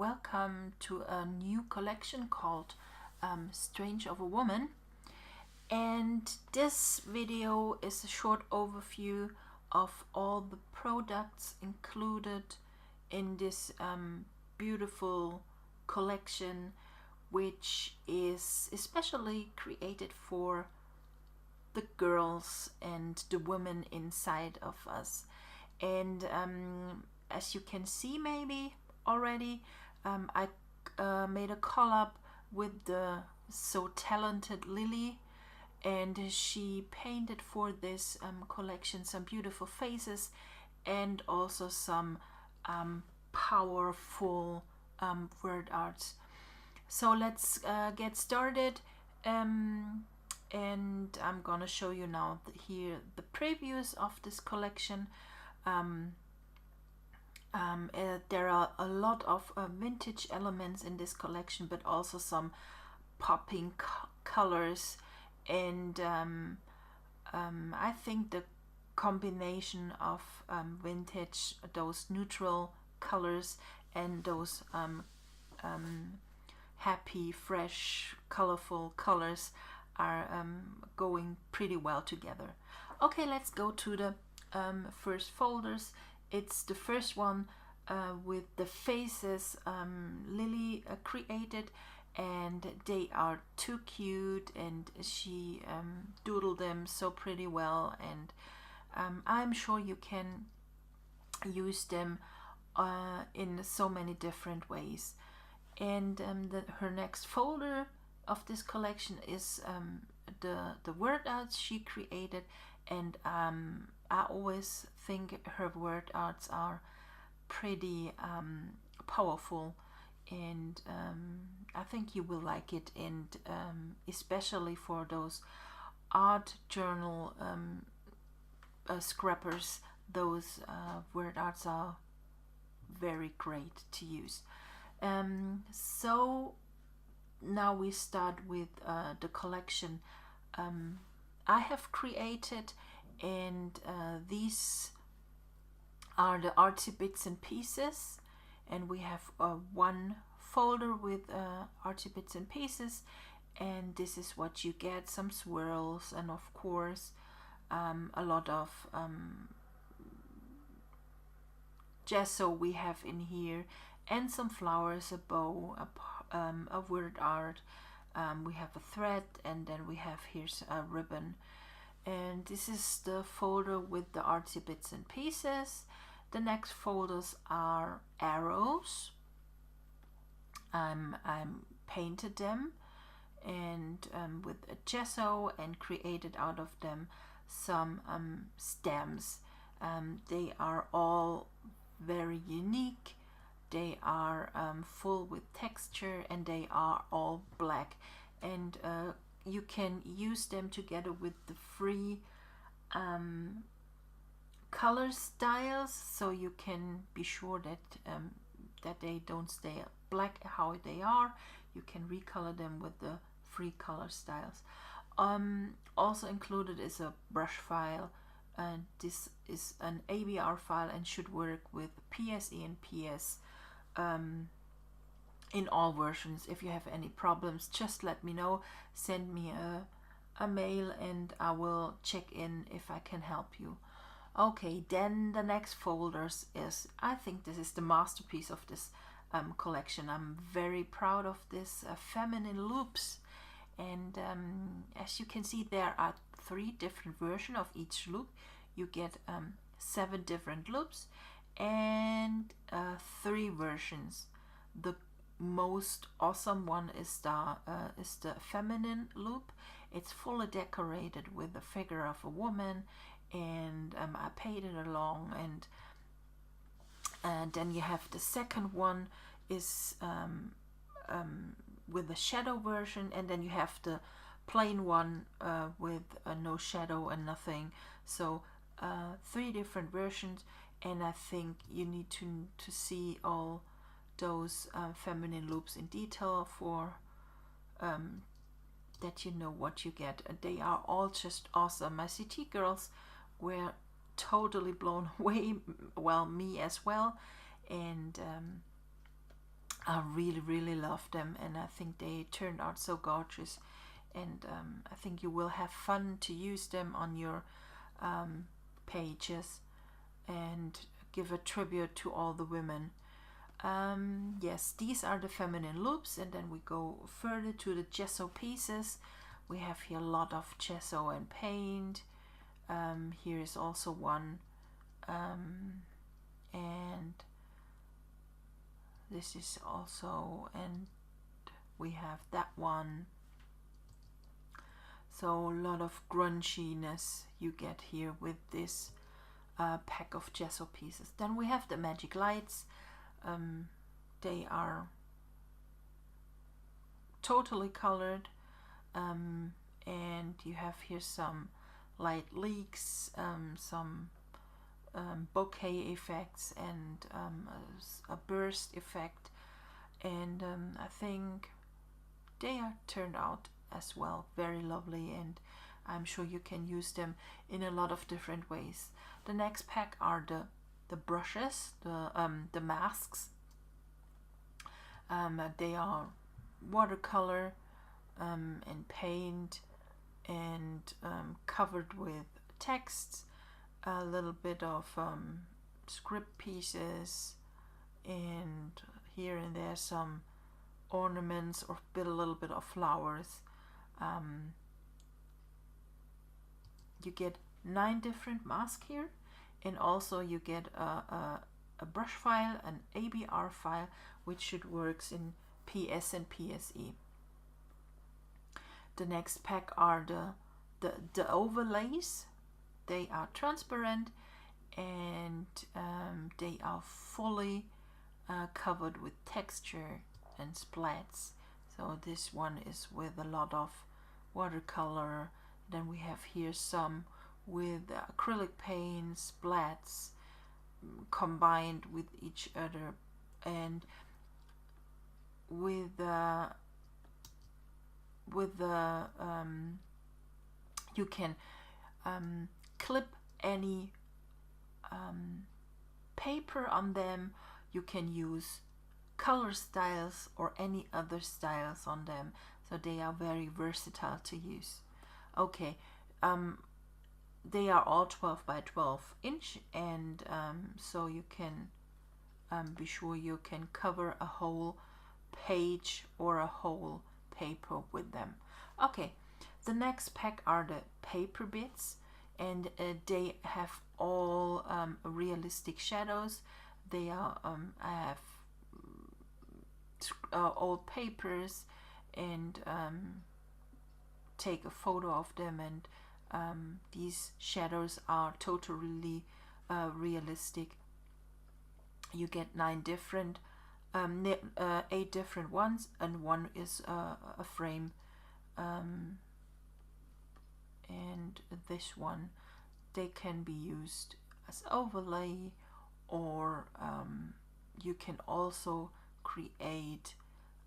welcome to a new collection called Strange of a Woman. And this video is a short overview of all the products included in this beautiful collection, which is especially created for the girls and the women inside of us. And as you can see maybe already, I made a collab with the so talented Lily, and she painted for this collection some beautiful faces and also some powerful word arts. So let's get started, and I'm gonna show you now here the previews of this collection. There are a lot of vintage elements in this collection, but also some popping colors, and I think the combination of vintage, those neutral colors, and those happy, fresh, colorful colors are going pretty well together. Okay, let's go to the first folders. It's the first one with the faces Lily created, and they are too cute, and she doodled them so pretty well, and I'm sure you can use them in so many different ways. And her next folder of this collection is the word arts she created, and I always think her word arts are pretty powerful, and I think you will like it, and especially for those art journal scrappers, those word arts are very great to use. So now we start with the collection I have created, and these are the artsy bits and pieces, and we have one folder with artsy bits and pieces, and this is what you get: some swirls, and of course a lot of gesso we have in here, and some flowers, a bow, a word art. We have a thread, and then we have here's a ribbon. And this is the folder with the artsy bits and pieces. The next folders are arrows. I painted them and with a gesso, and created out of them some stems. They are all very unique. They are full with texture, and they are all black, and you can use them together with the free color styles, so you can be sure that they don't stay black how they are. You can recolor them with the free color styles. Also included is a brush file, and this is an ABR file and should work with PSE and PS in all versions. If you have any problems, just let me know. Send me a mail, and I will check in if I can help you. Okay, then the next folders is, I think this is the masterpiece of this collection. I'm very proud of this feminine loops, and as you can see, there are 3 different versions of each loop. You get 7 different loops and 3 versions. The most awesome one is the feminine loop. It's fully decorated with the figure of a woman, and I painted along. And then you have the second one is with the shadow version, and then you have the plain one with no shadow and nothing. So 3 different versions, and I think you need to see all those feminine loops in detail for that you know what you get. And they are all just awesome. My CT girls were totally blown away, well, me as well, and I really love them, and I think they turned out so gorgeous, and I think you will have fun to use them on your pages and give a tribute to all the women. Yes, these are the feminine loops, and then we go further to the gesso pieces. We have here a lot of gesso and paint. Here is also one, and this is also, and we have that one. So a lot of grunginess you get here with this pack of gesso pieces. Then we have the magic lights. They are totally colored, and you have here some light leaks, some bokeh effects, and a burst effect, and I think they are turned out as well very lovely, and I'm sure you can use them in a lot of different ways. The next pack are the brushes, the masks. They are watercolor and paint, and covered with text, a little bit of script pieces, and here and there some ornaments or a little bit of flowers. You get 9 different masks here, and also you get a brush file, an ABR file, which should works in PS and PSE. The next pack are the overlays. They are transparent, and they are fully covered with texture and splats. So this one is with a lot of watercolor. Then we have here some with acrylic paint, splats combined with each other, and with the you can clip any paper on them. You can use color styles or any other styles on them, so they are very versatile to use. Okay, they are all 12 by 12 inch, and so you can be sure you can cover a whole page or a whole paper with them. Okay, the next pack are the paper bits, and they have all realistic shadows. They are I have old papers, and take a photo of them, and these shadows are totally realistic. You get 9 different 8 different ones, and one is a frame, and this one, they can be used as overlay, or you can also create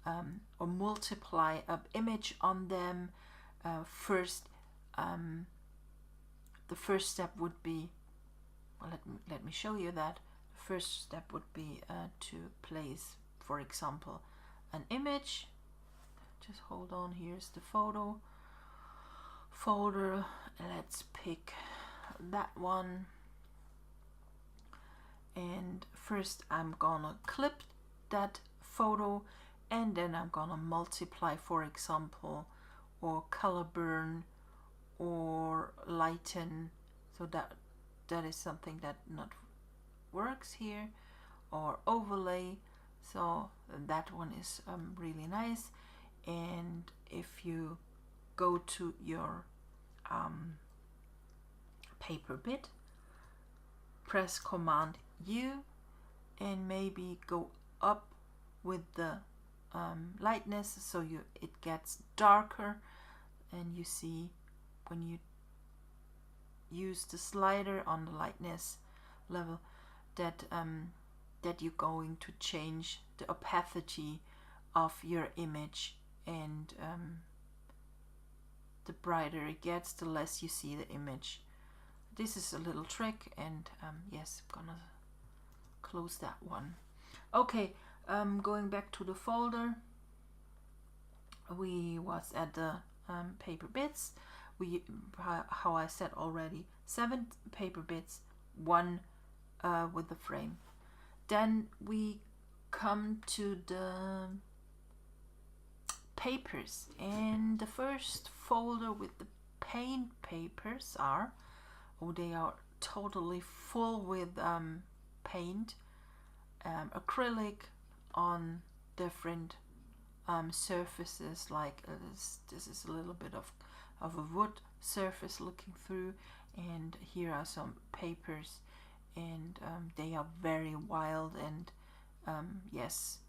or multiply an image on them. First, the first step would be, well, let me show you that. The first step would be to place, for example, an image. Just hold on, here's the photo folder. Let's pick that one, and first I'm gonna clip that photo, and then I'm gonna multiply, for example, or color burn or lighten, so that is something that not works here, or overlay. So that one is really nice. And if you go to your paper bit, press Command U, and maybe go up with the lightness, so it gets darker, and you see when you use the slider on the lightness level that that you're going to change the opacity of your image, and the brighter it gets, the less you see the image. This is a little trick, and yes, I'm gonna close that one. Okay, Going back to the folder, we was at the paper bits. We, how I said already, 7 paper bits, 1 with the frame. Then we come to the papers, and the first folder with the paint papers are, oh, they are totally full with paint, acrylic on different surfaces, like this is a little bit of a wood surface looking through, and here are some papers, and they are very wild and yes,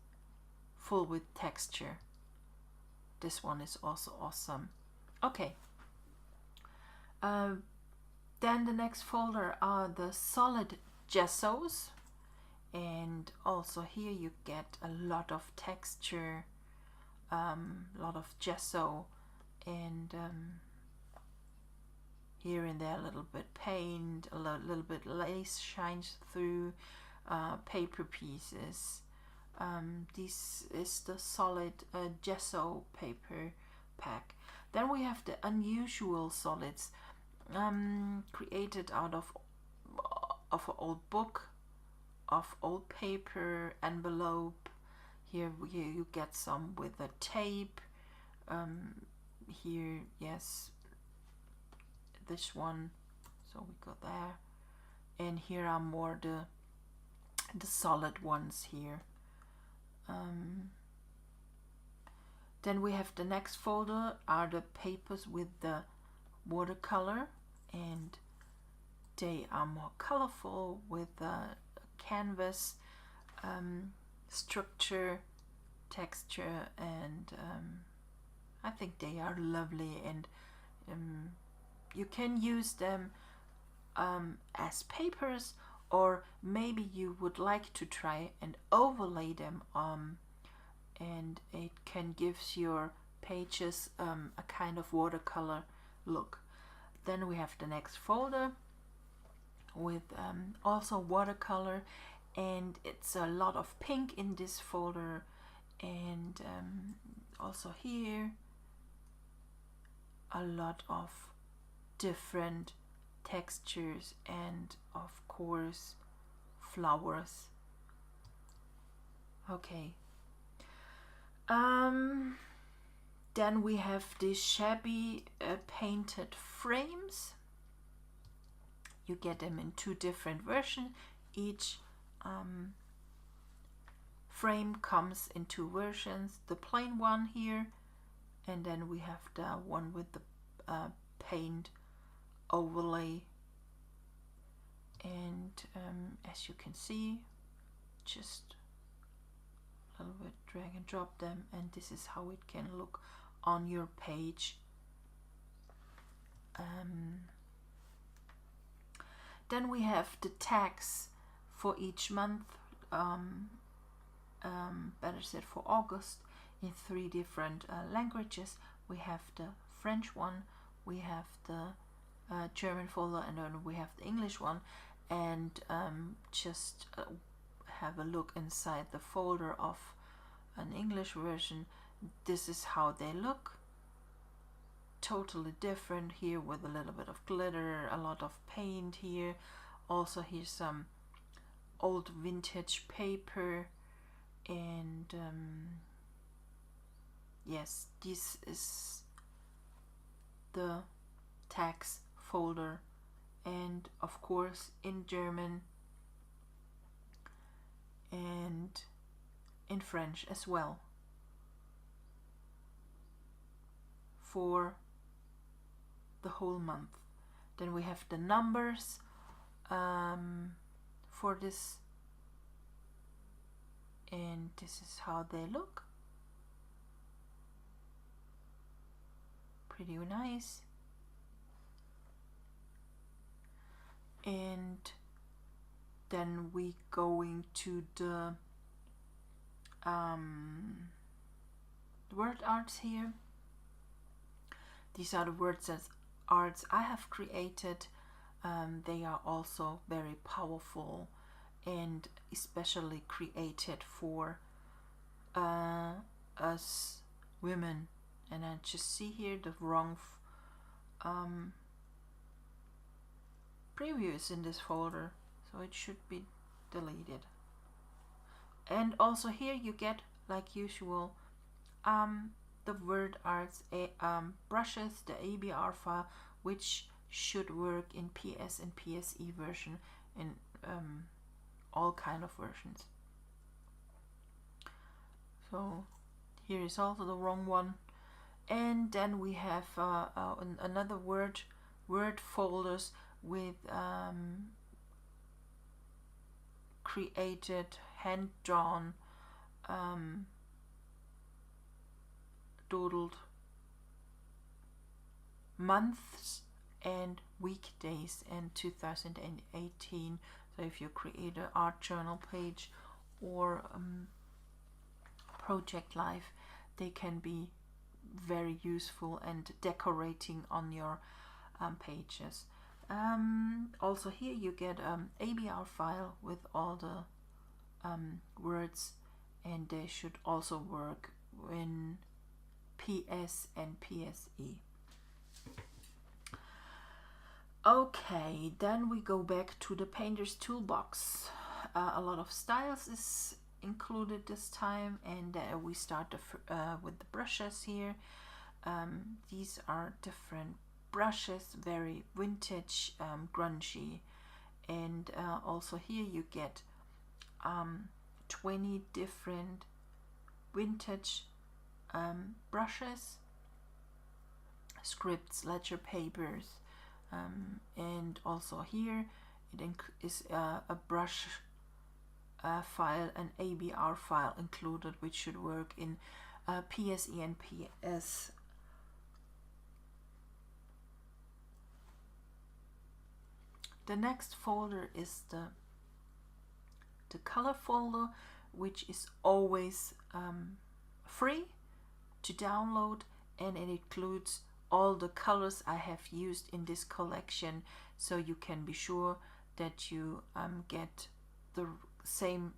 full with texture. This one is also awesome. Okay, then the next folder are the solid gessos, and also here you get a lot of texture, a lot of gesso, and here and there a little bit paint, a little bit lace shines through, paper pieces. This is the solid gesso paper pack. Then we have the unusual solids, created out of an old book, of old paper, envelope. Here you get some with a tape. Here, yes, this one, so we got there, and here are more the solid ones here. Then we have the next folder are the papers with the watercolor, and they are more colorful with canvas, structure, texture, and I think they are lovely, and you can use them as papers, or maybe you would like to try and overlay them and it can give your pages a kind of watercolor look. Then we have the next folder with also watercolor, and it's a lot of pink in this folder, and also here a lot of different textures, and of course flowers. Okay, then we have the Shabby painted frames. You get them in 2 different versions. Each frame comes in 2 versions, the plain one here, and then we have the one with the paint overlay. And as you can see, just a little bit drag and drop them, and this is how it can look on your page. Then we have the tags for each month, better said for August, in 3 different languages. We have the French one, we have the German folder, and then we have the English one. And just have a look inside the folder of an English version. This is how they look. Totally different here, with a little bit of glitter, a lot of paint here. Also here's some old vintage paper, and yes, this is the tags folder, and of course in German and in French as well, for the whole month. Then we have the numbers for this, and this is how they look. Pretty nice. And then we going to the word arts here. These are the words as arts I have created. They are also very powerful, and especially created for us women. And I just see here the wrong previews in this folder, so it should be deleted. And also here you get, like usual, the word arts brushes, the ABR file, which should work in PS and PSE version, in all kind of versions. So here is also the wrong one. And then we have another word folders with created, hand-drawn, doodled months and weekdays in 2018. So if you create an art journal page or project life, they can be very useful and decorating on your pages. Also here you get ABR file with all the words, and they should also work in PS and PSE. Okay, then we go back to the Painter's Toolbox. A lot of styles is included this time, and we start with the brushes here. These are different brushes, very vintage, grungy, and also here you get 20 different vintage brushes, scripts, ledger papers, and also here it is a brush file, an ABR file included, which should work in PSE and PS. The next folder is the color folder, which is always free to download, and it includes all the colors I have used in this collection, so you can be sure that you get the same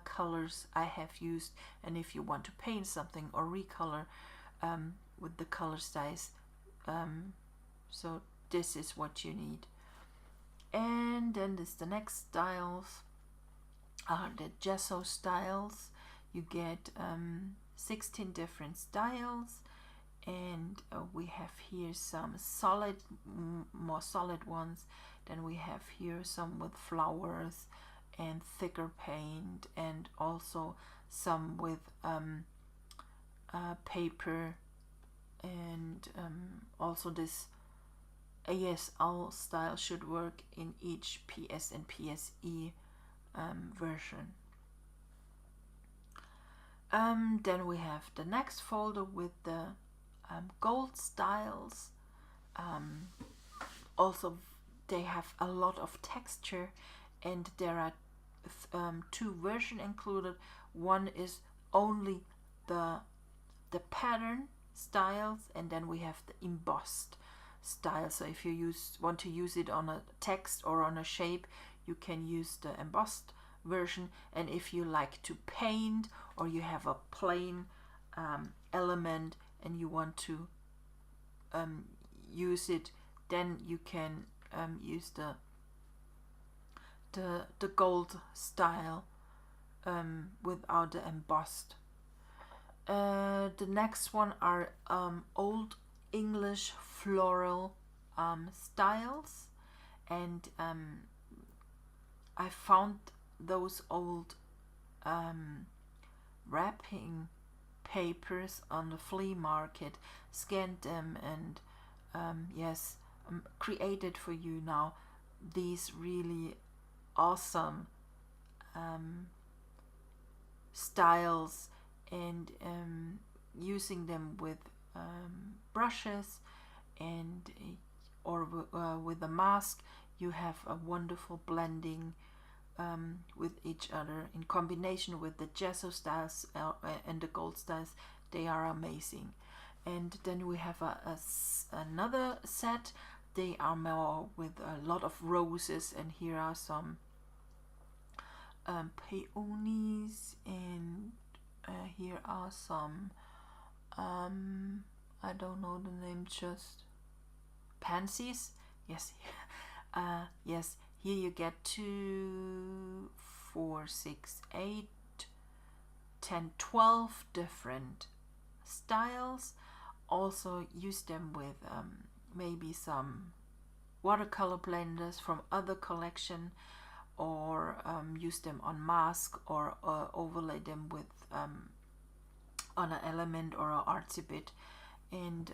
colors I have used. And if you want to paint something or recolor with the color styles, so this is what you need. And then this the next styles are the Gesso Styles. You get 16 different styles, and we have here some solid, more solid ones. Then we have here some with flowers and thicker paint, and also some with paper, and also this ASL style should work in each PS and PSE version. Then we have the next folder with the gold styles. Also they have a lot of texture, and there are two versions included. One is only the pattern styles, and then we have the embossed style. So if you want to use it on a text or on a shape, you can use the embossed version. And if you like to paint, or you have a plain element and you want to use it, then you can use the gold style without the embossed. The next one are Old English floral styles, and I found those old wrapping papers on the flea market, scanned them, and yes, created for you now these really awesome styles, and using them with brushes and or with a mask, you have a wonderful blending with each other in combination with the Gesso Styles and the gold styles. They are amazing. And then we have another set. They are more with a lot of roses, and here are some peonies and Here are some, I don't know the name, just pansies. Yes. Yes, here you get 2, 4, 6, 8, 10, 12 different styles. Also use them with maybe some watercolor blenders from other collection, or use them on mask, or overlay them with on an element or an artsy bit, and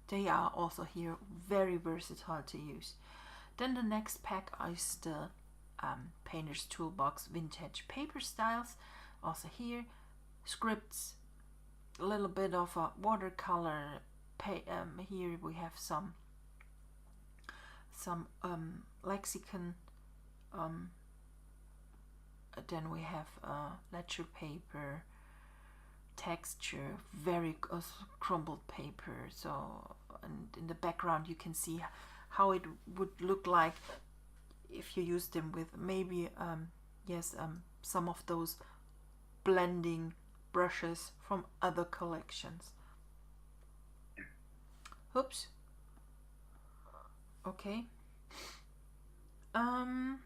they are also here very versatile to use. Then the next pack is the Painter's Toolbox Vintage Paper Styles. Also here, scripts, a little bit of a watercolor. Here we have some lexicon. Then we have ledger paper, texture, very crumbled paper. So, and in the background you can see how it would look like if you use them with maybe some of those blending brushes from other collections. Oops. Okay. I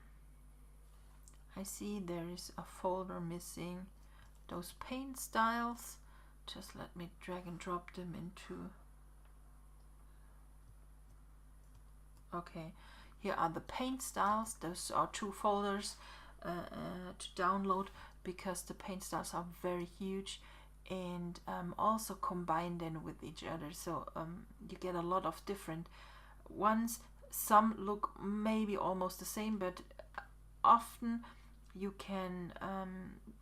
see there is a folder missing. Those paint styles. Just let me drag and drop them into. Okay, here are the paint styles. Those are 2 folders to download, because the paint styles are very huge, and also combine them with each other. So you get a lot of different ones. Some look maybe almost the same, but often you can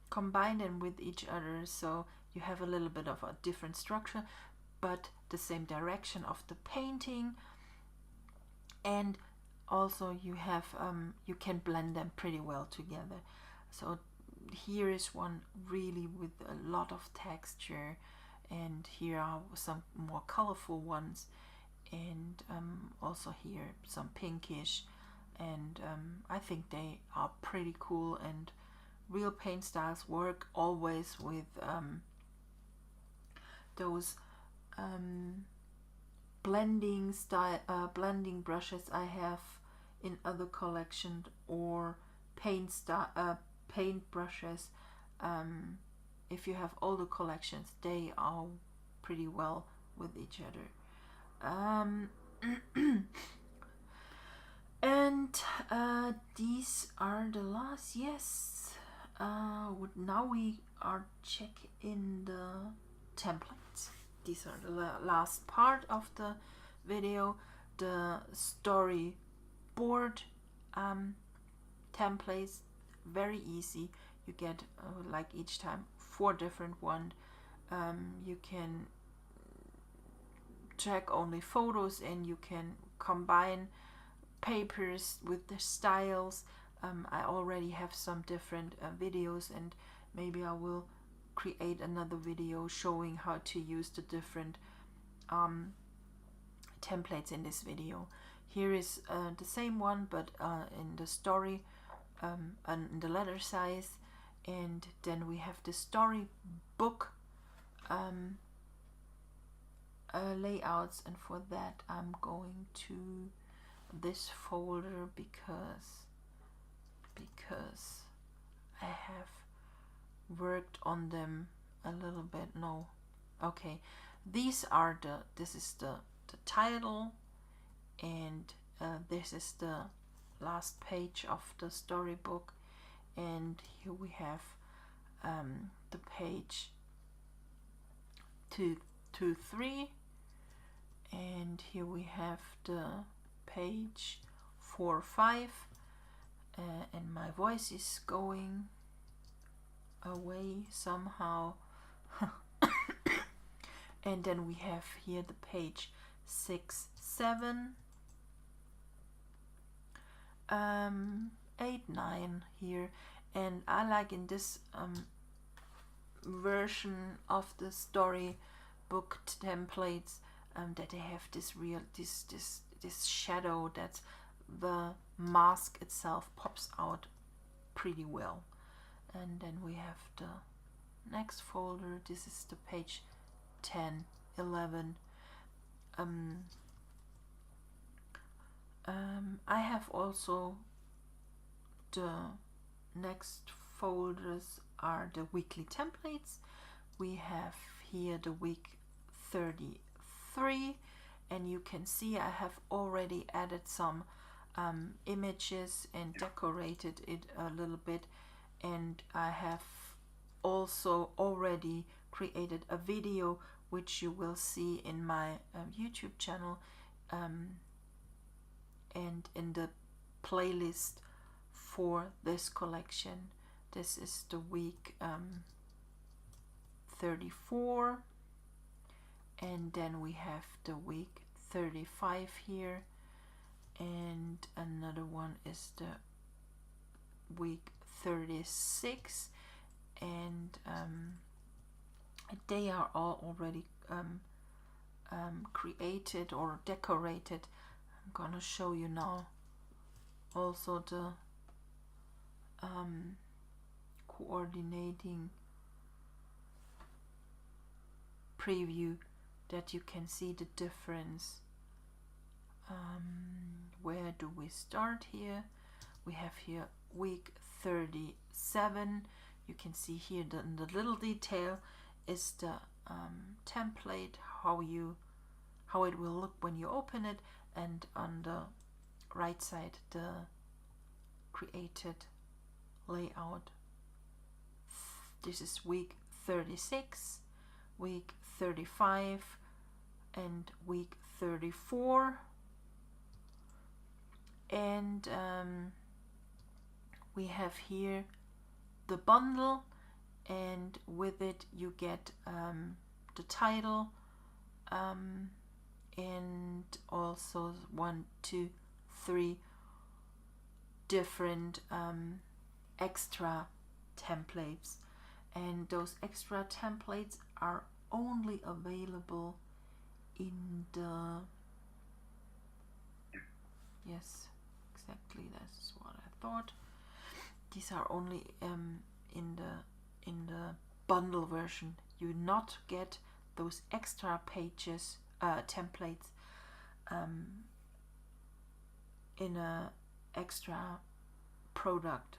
combine them with each other, so you have a little bit of a different structure, but the same direction of the painting. And also you have you can blend them pretty well together. So here is one really with a lot of texture, and here are some more colorful ones, and also here some pinkish, and I think they are pretty cool. And real paint styles work always with those blending brushes I have in other collections, or paint brushes. If you have older collections, they are pretty well with each other. And these are the last. Yes. Now we are checking the templates. These are the last part of the video. The storyboard templates, very easy. You get like each time 4 different ones. You can check only photos, and you can combine papers with the styles. I already have some different videos, and maybe I will create another video showing how to use the different templates in this video. Here is the same one, but in the story and in the letter size. And then we have the storybook layouts, and for that I'm going to this folder because I have worked on them a little bit. No, okay, these are this is the title, and this is the last page of the storybook, and here we have the page 2 to 3, and here we have the page 4, 5, and my voice is going away somehow. And then we have here the page 6, 7, 8, 9 here. And I like in this version of the storybook templates that they have this shadow, that the mask itself pops out pretty well. And then we have the next folder. This is the page 10, 11. I have also the next folders are the weekly templates. We have here the week 33, and you can see I have already added some images and decorated it a little bit, and I have also already created a video which you will see in my YouTube channel and in the playlist for this collection. This is the week 34, and then we have the week 35 here, and another one is the week 36, and they are all already created or decorated. I'm gonna show you now also the coordinating preview, that you can see the difference. Where do we start here? We have here week 37. You can see here the little detail is the template, how it will look when you open it, and on the right side the created layout. This is week 36, week 35, and week 34, and we have here the bundle, and with it you get the title and also 1, 2, 3 different extra templates, and those extra templates are only available in the, yes, exactly, that's what I thought. These are only in the bundle version. You not get those extra pages templates in a extra product,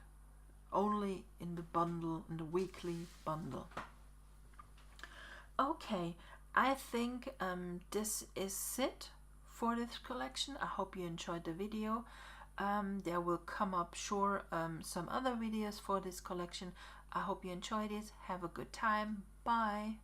only in the bundle, in the weekly bundle. Okay, I think this is it for this collection. I hope you enjoyed the video. There will come up sure some other videos for this collection. I hope you enjoyed it. Have a good time. Bye.